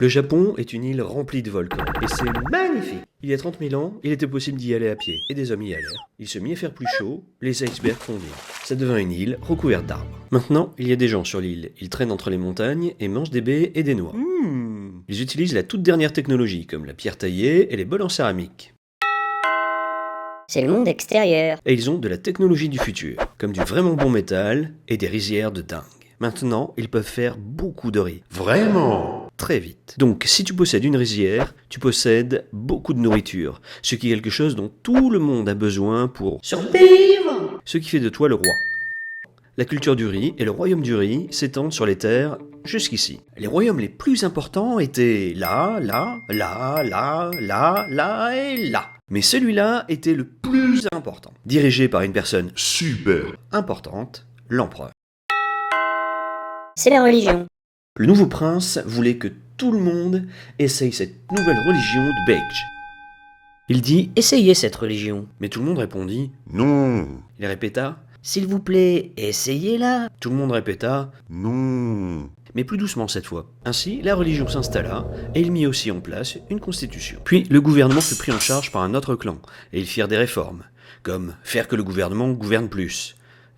Le Japon est une île remplie de volcans, et c'est magnifique. Il y a 30 000 ans, il était possible d'y aller à pied, et des hommes y allèrent. Il se mit à faire plus chaud, les icebergs fondirent. Ça devint une île recouverte d'arbres. Maintenant, il y a des gens sur l'île. Ils traînent entre les montagnes et mangent des baies et des noix. Ils utilisent la toute dernière technologie, comme la pierre taillée et les bols en céramique. C'est le monde extérieur. Et ils ont de la technologie du futur, comme du vraiment bon métal et des rizières de dingue. Maintenant, ils peuvent faire beaucoup de riz. Vraiment? Très vite. Donc, si tu possèdes une rizière, tu possèdes beaucoup de nourriture, ce qui est quelque chose dont tout le monde a besoin pour survivre. Ce qui fait de toi le roi. La culture du riz et le royaume du riz s'étendent sur les terres jusqu'ici. Les royaumes les plus importants étaient là et là. Mais celui-là était le plus important, dirigé par une personne super importante, l'empereur. C'est la religion. Le nouveau prince voulait que tout le monde essaye cette nouvelle religion de Beige. Il dit « Essayez cette religion ». Mais tout le monde répondit « Non ». Il répéta « S'il vous plaît, essayez-la ». Tout le monde répéta « Non ». Mais plus doucement cette fois. Ainsi, la religion s'installa et il mit aussi en place une constitution. Puis, le gouvernement fut pris en charge par un autre clan et ils firent des réformes, comme faire que le gouvernement gouverne plus,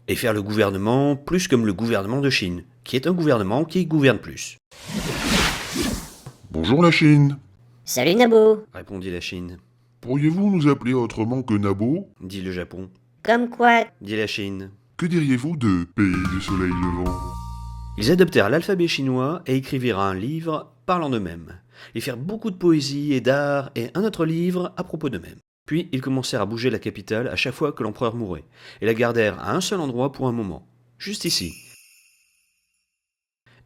et faire le gouvernement plus comme le gouvernement de Chine, qui est un gouvernement qui gouverne plus. Bonjour la Chine. Salut Nabo. Répondit la Chine. Pourriez-vous nous appeler autrement que Nabo? Dit le Japon. Comme quoi? Dit la Chine. Que diriez-vous de pays du soleil levant? Ils adoptèrent l'alphabet chinois et écrivirent un livre parlant d'eux-mêmes. Ils firent beaucoup de poésie et d'art et un autre livre à propos d'eux-mêmes. Puis ils commencèrent à bouger la capitale à chaque fois que l'empereur mourait, et la gardèrent à un seul endroit pour un moment, juste ici.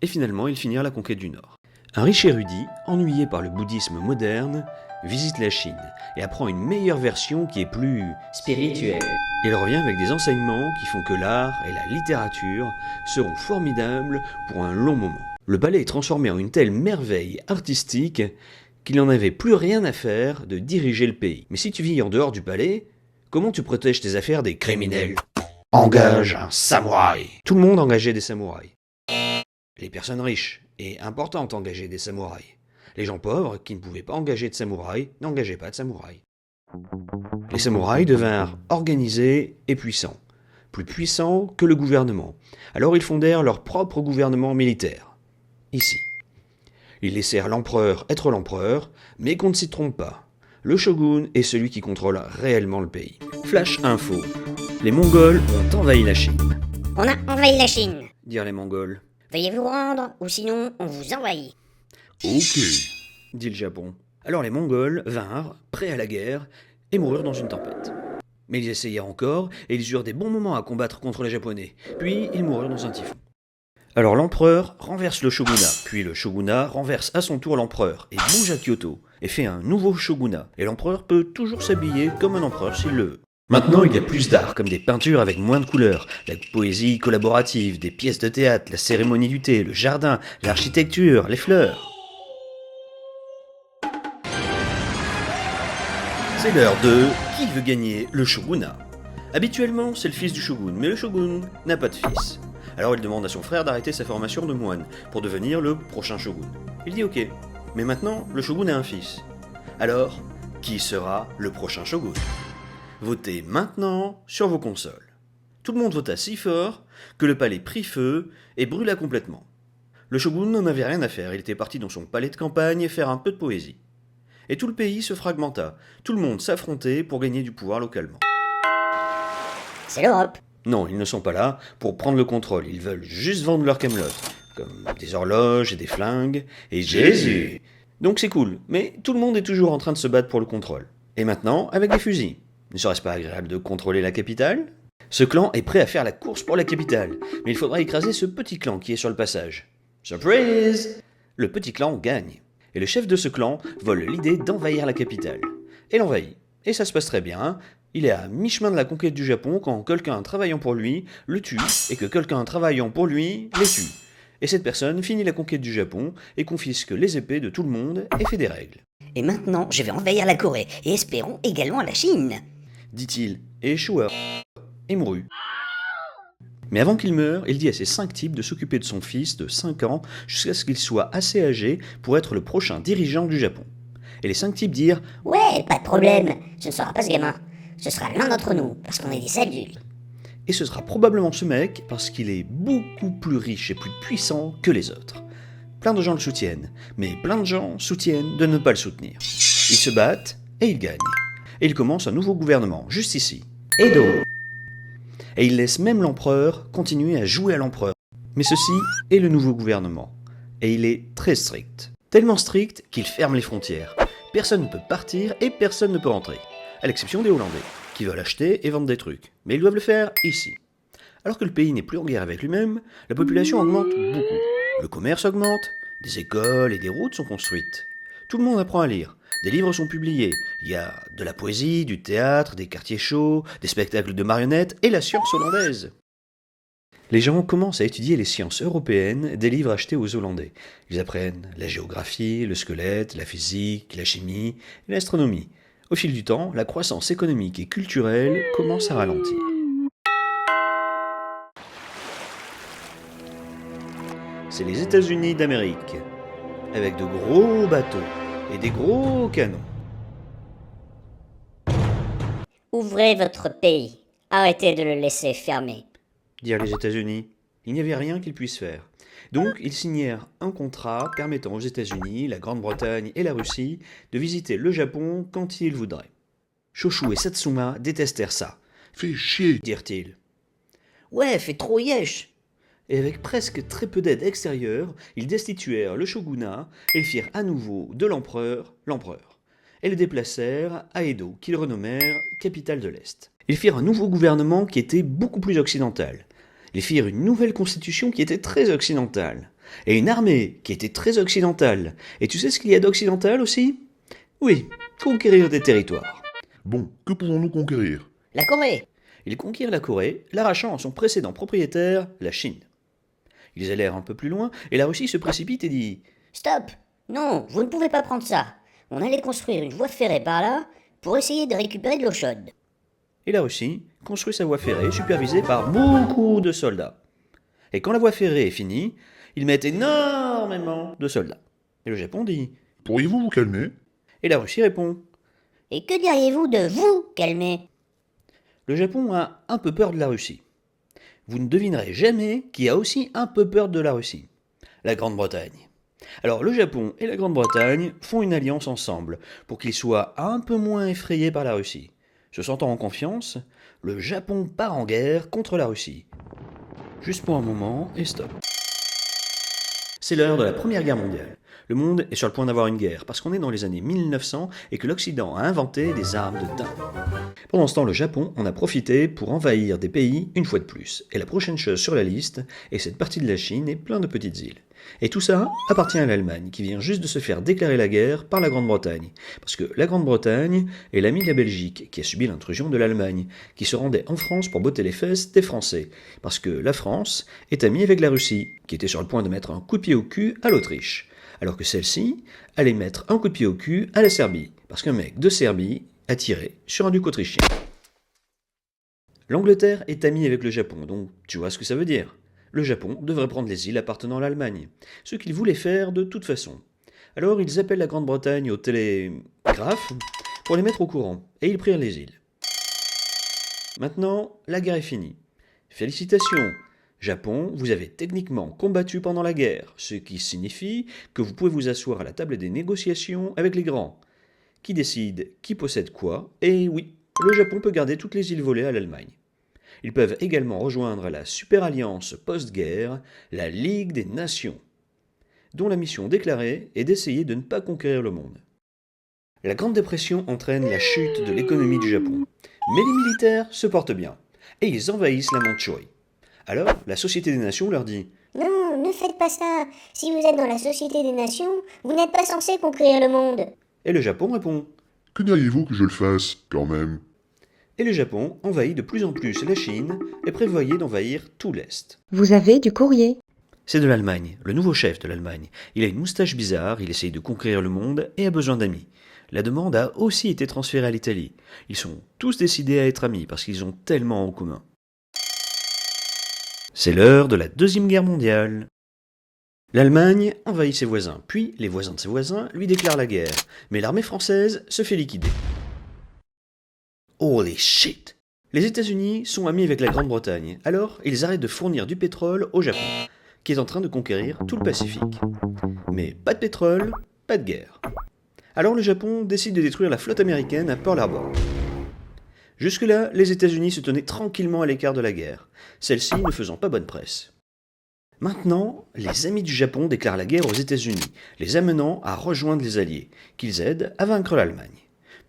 Et finalement, ils finirent la conquête du Nord. Un riche érudit, ennuyé par le bouddhisme moderne, visite la Chine et apprend une meilleure version qui est plus spirituelle. Il revient avec des enseignements qui font que l'art et la littérature seront formidables pour un long moment. Le palais est transformé en une telle merveille artistique qu'il n'en avait plus rien à faire de diriger le pays. Mais si tu vis en dehors du palais, comment tu protèges tes affaires des criminels? Engage un samouraï. Tout le monde engageait des samouraïs. Les personnes riches et importantes engageaient des samouraïs. Les gens pauvres, qui ne pouvaient pas engager de samouraïs, n'engageaient pas de samouraïs. Les samouraïs devinrent organisés et puissants. Plus puissants que le gouvernement. Alors ils fondèrent leur propre gouvernement militaire. Ici. Ils laissèrent l'empereur être l'empereur, mais qu'on ne s'y trompe pas. Le shogun est celui qui contrôle réellement le pays. Flash info. Les Mongols ont envahi la Chine. On a envahi la Chine. Dirent les Mongols. Veuillez vous rendre, ou sinon on vous envahit. Ok. Dit le Japon. Alors les Mongols vinrent, prêts à la guerre, et moururent dans une tempête. Mais ils essayèrent encore, et ils eurent des bons moments à combattre contre les Japonais. Puis ils moururent dans un typhon. Alors l'empereur renverse le shogunat, puis le shogunat renverse à son tour l'empereur, et bouge à Kyoto, et fait un nouveau shogunat. Et l'empereur peut toujours s'habiller comme un empereur s'il le veut. Maintenant, il y a plus d'art, comme des peintures avec moins de couleurs, la poésie collaborative, des pièces de théâtre, la cérémonie du thé, le jardin, l'architecture, les fleurs. C'est l'heure de qui veut gagner le shogunat. Habituellement, c'est le fils du shogun, mais le shogun n'a pas de fils. Alors il demande à son frère d'arrêter sa formation de moine pour devenir le prochain shogun. Il dit ok, mais maintenant, le shogun a un fils. Alors, qui sera le prochain shogun? Votez maintenant sur vos consoles. Tout le monde vota si fort que le palais prit feu et brûla complètement. Le shogun n'en avait rien à faire, il était parti dans son palais de campagne faire un peu de poésie. Et tout le pays se fragmenta, tout le monde s'affrontait pour gagner du pouvoir localement. C'est l'Europe. Non, ils ne sont pas là pour prendre le contrôle, ils veulent juste vendre leur camelote, comme des horloges et des flingues, et Jésus. Donc c'est cool, mais tout le monde est toujours en train de se battre pour le contrôle. Et maintenant, avec des fusils. Ne serait-ce pas agréable de contrôler la capitale? Ce clan est prêt à faire la course pour la capitale, mais il faudra écraser ce petit clan qui est sur le passage. Surprise! Le petit clan gagne. Et le chef de ce clan vole l'idée d'envahir la capitale. Et l'envahit. Et ça se passe très bien. Il est à mi-chemin de la conquête du Japon quand quelqu'un travaillant pour lui le tue, et que quelqu'un travaillant pour lui les tue. Et cette personne finit la conquête du Japon et confisque les épées de tout le monde et fait des règles. Et maintenant, je vais envahir la Corée, et espérons également la Chine. Dit-il, et échoua, et mourut. Mais avant qu'il meure, il dit à ses 5 types de s'occuper de son fils de 5 ans jusqu'à ce qu'il soit assez âgé pour être le prochain dirigeant du Japon. Et les 5 types dirent « Ouais, pas de problème, ce ne sera pas ce gamin. Ce sera l'un d'entre nous, parce qu'on est des adultes. » Et ce sera probablement ce mec parce qu'il est beaucoup plus riche et plus puissant que les autres. Plein de gens le soutiennent, mais plein de gens soutiennent de ne pas le soutenir. Ils se battent et ils gagnent. Et ils commencent un nouveau gouvernement, juste ici. Edo. Et ils laissent même l'empereur continuer à jouer à l'empereur. Mais ceci est le nouveau gouvernement. Et il est très strict. Tellement strict qu'il ferme les frontières. Personne ne peut partir et personne ne peut rentrer. À l'exception des Hollandais, qui veulent acheter et vendre des trucs. Mais ils doivent le faire ici. Alors que le pays n'est plus en guerre avec lui-même, la population augmente beaucoup. Le commerce augmente, des écoles et des routes sont construites. Tout le monde apprend à lire, des livres sont publiés, il y a de la poésie, du théâtre, des quartiers chauds, des spectacles de marionnettes et la science hollandaise. Les gens commencent à étudier les sciences européennes des livres achetés aux Hollandais. Ils apprennent la géographie, le squelette, la physique, la chimie et l'astronomie. Au fil du temps, la croissance économique et culturelle commence à ralentir. C'est les États-Unis d'Amérique, avec de gros bateaux et des gros canons. Ouvrez votre pays. Arrêtez de le laisser fermer. Dirent les États-Unis. Il n'y avait rien qu'ils puissent faire. Donc, ils signèrent un contrat permettant aux États-Unis, la Grande-Bretagne et la Russie de visiter le Japon quand ils voudraient. Shoshu et Satsuma détestèrent ça. Fais chier. Dirent-ils. Ouais, fait trop yesh. Et avec presque très peu d'aide extérieure, ils destituèrent le shogunat et firent à nouveau de l'empereur, et le déplacèrent à Edo, qu'ils renommèrent capitale de l'Est. Ils firent un nouveau gouvernement qui était beaucoup plus occidental. Ils firent une nouvelle constitution qui était très occidentale, et une armée qui était très occidentale. Et tu sais ce qu'il y a d'occidental aussi? Oui, conquérir des territoires. Bon, que pouvons-nous conquérir? La Corée. Ils conquirent la Corée, l'arrachant à son précédent propriétaire, la Chine. Ils allèrent un peu plus loin, et la Russie se précipite et dit « Stop. Non, vous ne pouvez pas prendre ça. On allait construire une voie ferrée par là pour essayer de récupérer de l'eau chaude. » Et la Russie construit sa voie ferrée supervisée par beaucoup de soldats. Et quand la voie ferrée est finie, ils mettent énormément de soldats. Et le Japon dit « Pourriez-vous vous calmer ?» Et la Russie répond « Et que diriez-vous de vous calmer ?» Le Japon a un peu peur de la Russie. Vous ne devinerez jamais qui a aussi un peu peur de la Russie. La Grande-Bretagne. Alors le Japon et la Grande-Bretagne font une alliance ensemble pour qu'ils soient un peu moins effrayés par la Russie. Se sentant en confiance, le Japon part en guerre contre la Russie. Juste pour un moment et stop. C'est l'heure de la Première Guerre mondiale. Le monde est sur le point d'avoir une guerre, parce qu'on est dans les années 1900 et que l'Occident a inventé des armes de dingue. Pendant ce temps, le Japon en a profité pour envahir des pays une fois de plus. Et la prochaine chose sur la liste est cette partie de la Chine et plein de petites îles. Et tout ça appartient à l'Allemagne, qui vient juste de se faire déclarer la guerre par la Grande-Bretagne. Parce que la Grande-Bretagne est l'amie de la Belgique, qui a subi l'intrusion de l'Allemagne, qui se rendait en France pour botter les fesses des Français. Parce que la France est amie avec la Russie, qui était sur le point de mettre un coup de pied au cul à l'Autriche. Alors que celle-ci allait mettre un coup de pied au cul à la Serbie, parce qu'un mec de Serbie a tiré sur un duc autrichien. L'Angleterre est amie avec le Japon, donc tu vois ce que ça veut dire. Le Japon devrait prendre les îles appartenant à l'Allemagne, ce qu'ils voulaient faire de toute façon. Alors ils appellent la Grande-Bretagne au télégraphe pour les mettre au courant, et ils prirent les îles. Maintenant, la guerre est finie. Félicitations! Japon, vous avez techniquement combattu pendant la guerre, ce qui signifie que vous pouvez vous asseoir à la table des négociations avec les grands. Qui décide qui possède quoi? Et oui, le Japon peut garder toutes les îles volées à l'Allemagne. Ils peuvent également rejoindre la super alliance post-guerre, la Ligue des Nations, dont la mission déclarée est d'essayer de ne pas conquérir le monde. La Grande Dépression entraîne la chute de l'économie du Japon, mais les militaires se portent bien, et ils envahissent la Mandchourie. Alors, la Société des Nations leur dit « Non, ne faites pas ça. Si vous êtes dans la Société des Nations, vous n'êtes pas censé conquérir le monde. » Et le Japon répond « Que diriez-vous que je le fasse, quand même ?» Et le Japon envahit de plus en plus la Chine et prévoyait d'envahir tout l'Est. Vous avez du courrier. C'est de l'Allemagne, le nouveau chef de l'Allemagne. Il a une moustache bizarre, il essaye de conquérir le monde et a besoin d'amis. La demande a aussi été transférée à l'Italie. Ils sont tous décidés à être amis parce qu'ils ont tellement en commun. C'est l'heure de la Deuxième Guerre mondiale. L'Allemagne envahit ses voisins, puis les voisins de ses voisins lui déclarent la guerre, mais l'armée française se fait liquider. Holy shit! Les États-Unis sont amis avec la Grande-Bretagne, alors ils arrêtent de fournir du pétrole au Japon, qui est en train de conquérir tout le Pacifique. Mais pas de pétrole, pas de guerre. Alors le Japon décide de détruire la flotte américaine à Pearl Harbor. Jusque-là, les États-Unis se tenaient tranquillement à l'écart de la guerre, celle-ci ne faisant pas bonne presse. Maintenant, les amis du Japon déclarent la guerre aux États-Unis, les amenant à rejoindre les Alliés, qu'ils aident à vaincre l'Allemagne.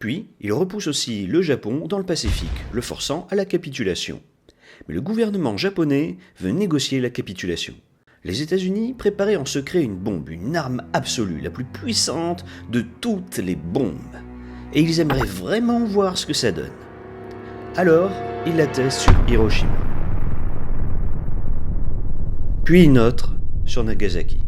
Puis, ils repoussent aussi le Japon dans le Pacifique, le forçant à la capitulation. Mais le gouvernement japonais veut négocier la capitulation. Les États-Unis préparaient en secret une bombe, une arme absolue, la plus puissante de toutes les bombes. Et ils aimeraient vraiment voir ce que ça donne. Alors, ils la testent sur Hiroshima. Puis une autre sur Nagasaki.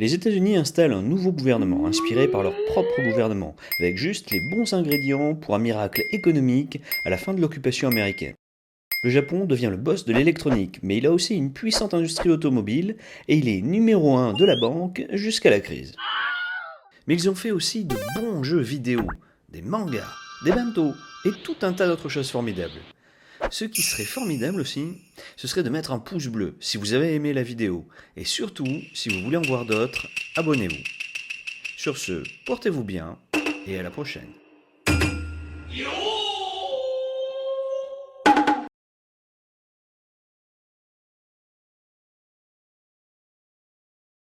Les États-Unis installent un nouveau gouvernement inspiré par leur propre gouvernement, avec juste les bons ingrédients pour un miracle économique à la fin de l'occupation américaine. Le Japon devient le boss de l'électronique, mais il a aussi une puissante industrie automobile et il est numéro 1 de la banque jusqu'à la crise. Mais ils ont fait aussi de bons jeux vidéo, des mangas, des bantos et tout un tas d'autres choses formidables. Ce qui serait formidable aussi, ce serait de mettre un pouce bleu si vous avez aimé la vidéo. Et surtout, si vous voulez en voir d'autres, abonnez-vous. Sur ce, portez-vous bien et à la prochaine.